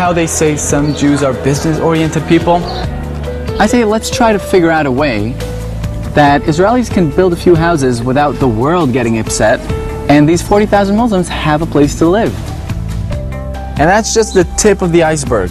how they say some Jews are business-oriented people? I say let's try to figure out a way that Israelis can build a few houses without the world getting upset, and these 40,000 Muslims have a place to live. And that's just the tip of the iceberg.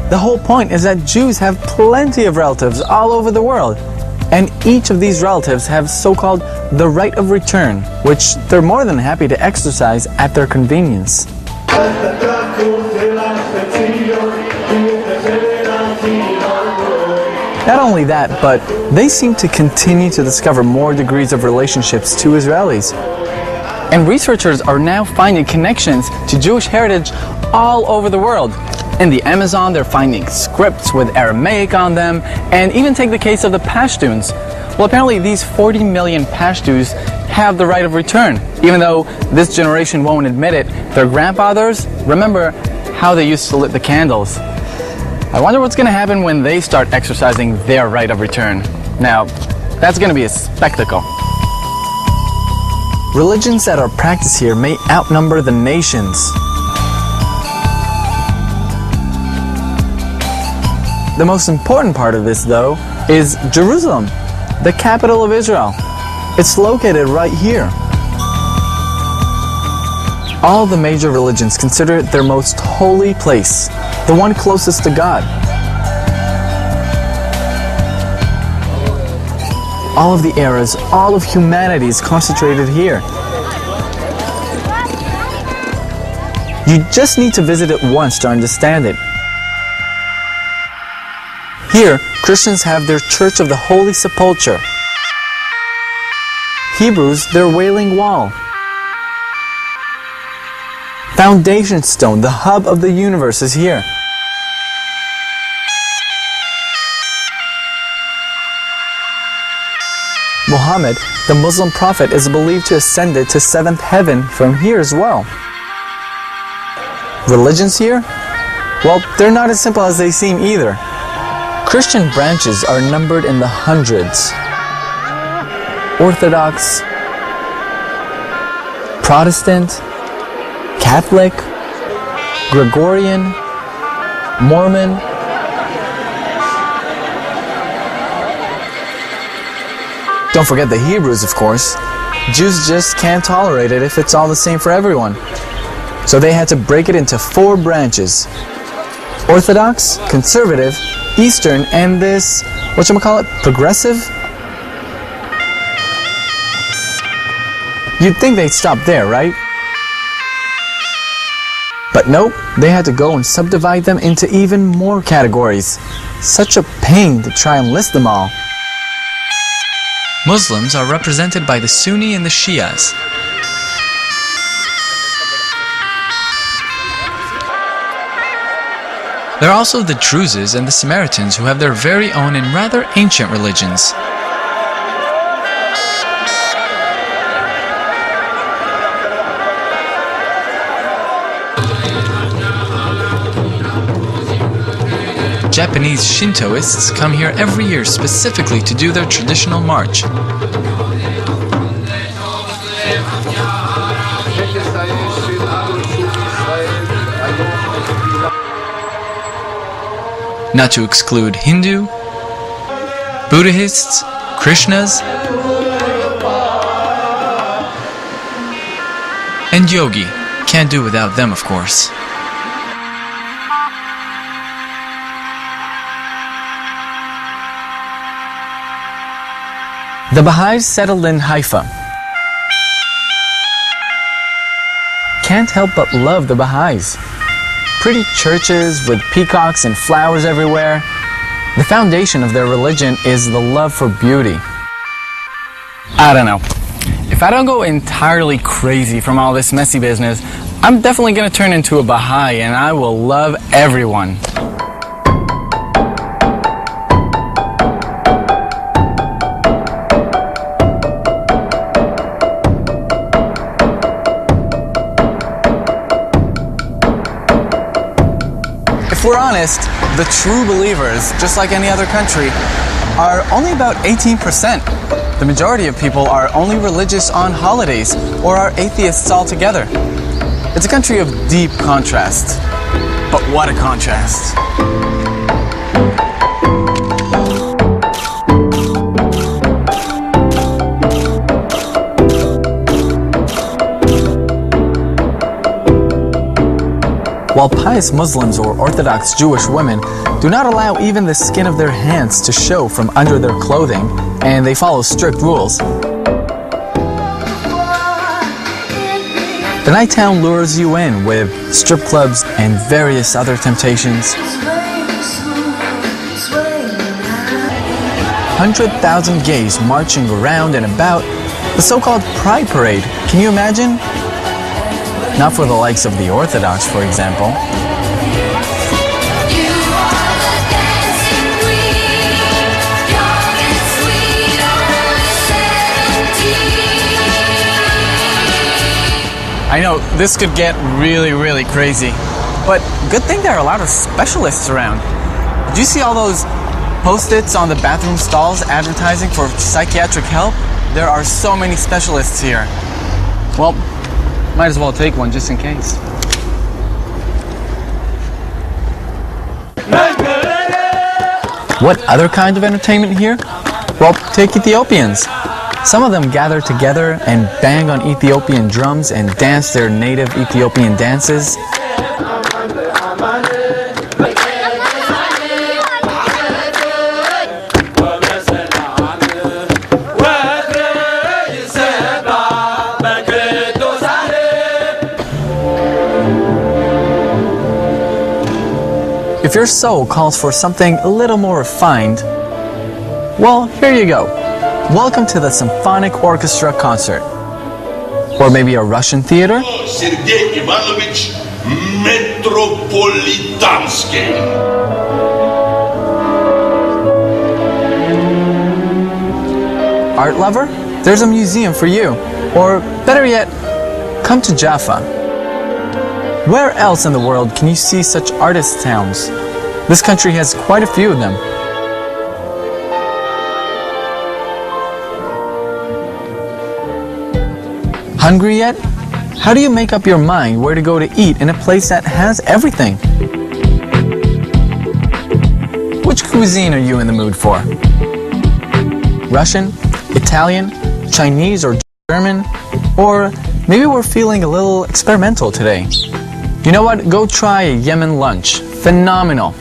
The whole point is that Jews have plenty of relatives all over the world, and each of these relatives have so-called the right of return, which they're more than happy to exercise at their convenience. Not only that, but they seem to continue to discover more degrees of relationships to Israelis. And researchers are now finding connections to Jewish heritage all over the world. In the Amazon, they're finding scripts with Aramaic on them, and even take the case of the Pashtuns. Well, apparently these 40 million Pashtuns have the right of return, even though this generation won't admit it. Their grandfathers remember how they used to lit the candles. I wonder what's going to happen when they start exercising their right of return. Now, that's going to be a spectacle. Religions that are practiced here may outnumber the nations. The most important part of this, though, is Jerusalem, the capital of Israel. It's located right here. All the major religions consider it their most holy place, the one closest to God. All of the eras, all of humanity is concentrated here. You just need to visit it once to understand it. Here, Christians have their Church of the Holy Sepulchre. Hebrews, their Wailing Wall. Foundation stone, the hub of the universe, is here. Muhammad, the Muslim prophet, is believed to have ascended to 7th heaven from here as well. Religions here? Well, they're not as simple as they seem either. Christian branches are numbered in the hundreds. Orthodox, Protestant, Catholic, Gregorian, Mormon. Don't forget the Hebrews, of course. Jews just can't tolerate it if it's all the same for everyone. So they had to break it into 4 branches. Orthodox, Conservative, Eastern, and this, whatchamacallit, Progressive? You'd think they'd stop there, right? But nope, they had to go and subdivide them into even more categories. Such a pain to try and list them all. Muslims are represented by the Sunni and the Shias. There are also the Druzes and the Samaritans, who have their very own and rather ancient religions. Japanese Shintoists come here every year specifically to do their traditional march. Not to exclude Hindu, Buddhists, Krishnas, and yogi. Can't do without them, of course. The Baha'is settled in Haifa. Can't help but love the Baha'is. Pretty churches with peacocks and flowers everywhere. The foundation of their religion is the love for beauty. I don't know. If I don't go entirely crazy from all this messy business, I'm definitely going to turn into a Baha'i and I will love everyone. If we're honest, the true believers, just like any other country, are only about 18%. The majority of people are only religious on holidays or are atheists altogether. It's a country of deep contrast. But what a contrast. While pious Muslims or Orthodox Jewish women do not allow even the skin of their hands to show from under their clothing, and they follow strict rules, the night town lures you in with strip clubs and various other temptations. 100,000 gays marching around and about the so-called Pride Parade. Can you imagine? Not for the likes of the Orthodox, for example. I know, this could get really crazy. But good thing there are a lot of specialists around. Did you see all those post-its on the bathroom stalls advertising for psychiatric help? There are so many specialists here. Well, might as well take one just in case. What other kind of entertainment here? Well, take Ethiopians. Some of them gather together and bang on Ethiopian drums and dance their native Ethiopian dances. If your soul calls for something a little more refined, well, here you go. Welcome to the Symphonic Orchestra concert. Or maybe a Russian theater? Sergei Ivanovich Metropolitansky. Art lover? There's a museum for you. Or better yet, come to Jaffa. Where else in the world can you see such artist towns? This country has quite a few of them. Hungry yet? How do you make up your mind where to go to eat in a place that has everything? Which cuisine are you in the mood for? Russian, Italian, Chinese, or German? Or maybe we're feeling a little experimental today. You know what? Go try a Yemen lunch. Phenomenal.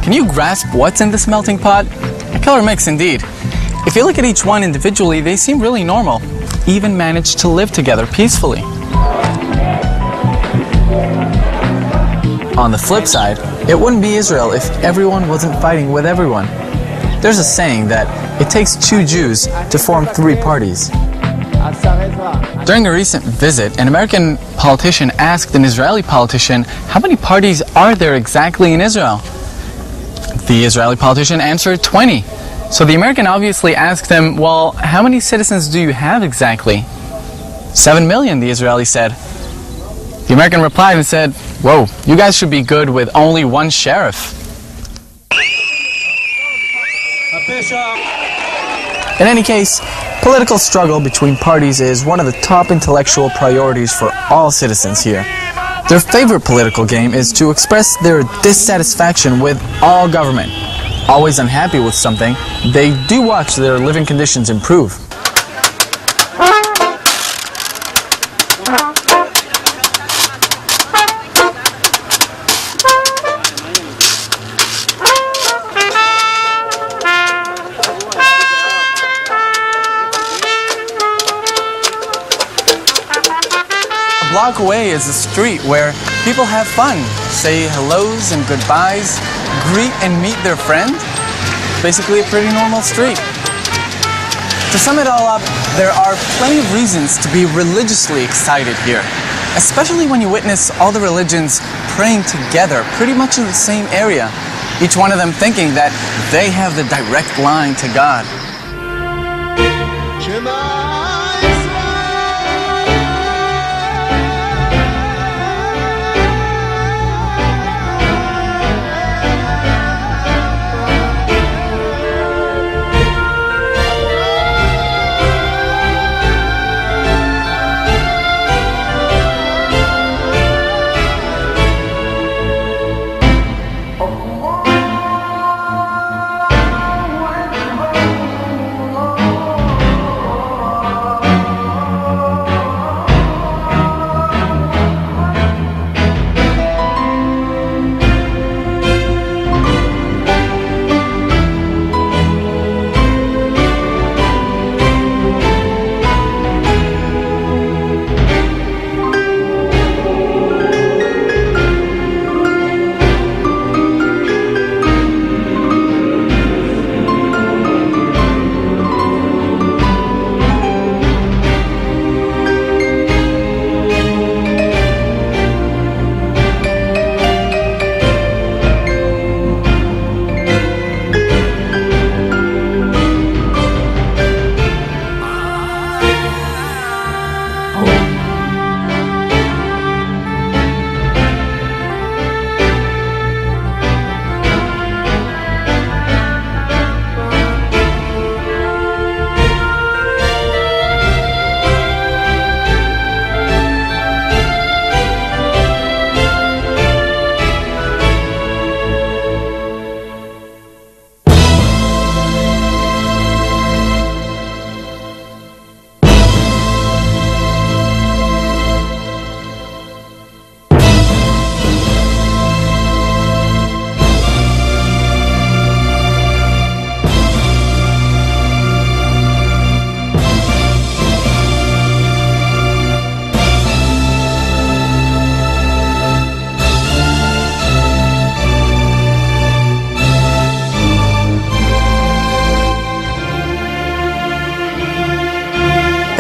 Can you grasp what's in this melting pot? A killer mix indeed. If you look at each one individually, they seem really normal. Even manage to live together peacefully. On the flip side, it wouldn't be Israel if everyone wasn't fighting with everyone. There's a saying that it takes 2 Jews to form 3 parties. During a recent visit, an American politician asked an Israeli politician, how many parties are there exactly in Israel? The Israeli politician answered 20. So the American obviously asked him, well, how many citizens do you have exactly? 7 million, the Israeli said. The American replied and said, whoa, you guys should be good with only 1 sheriff. In any case, political struggle between parties is one of the top intellectual priorities for all citizens here. Their favorite political game is to express their dissatisfaction with all government. Always unhappy with something, they do watch their living conditions improve. A block away is a street where people have fun, say hellos and goodbyes, greet and meet their friend. Basically a pretty normal street. To sum it all up, there are plenty of reasons to be religiously excited here, especially when you witness all the religions praying together pretty much in the same area, each one of them thinking that they have the direct line to God.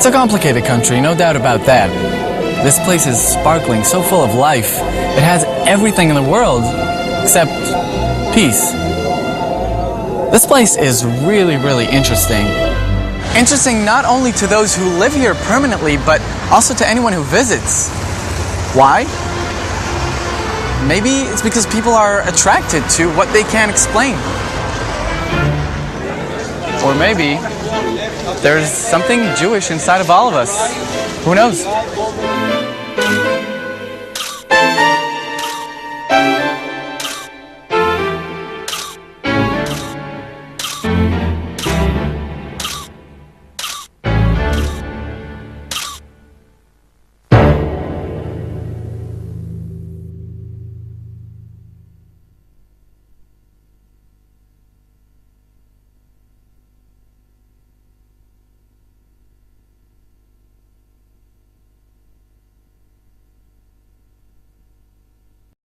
It's a complicated country, no doubt about that. This place is sparkling, so full of life. It has everything in the world except peace. This place is really, really interesting. Interesting not only to those who live here permanently, but also to anyone who visits. Why? Maybe it's because people are attracted to what they can't explain. Or maybe there's something Jewish inside of all of us. Who knows?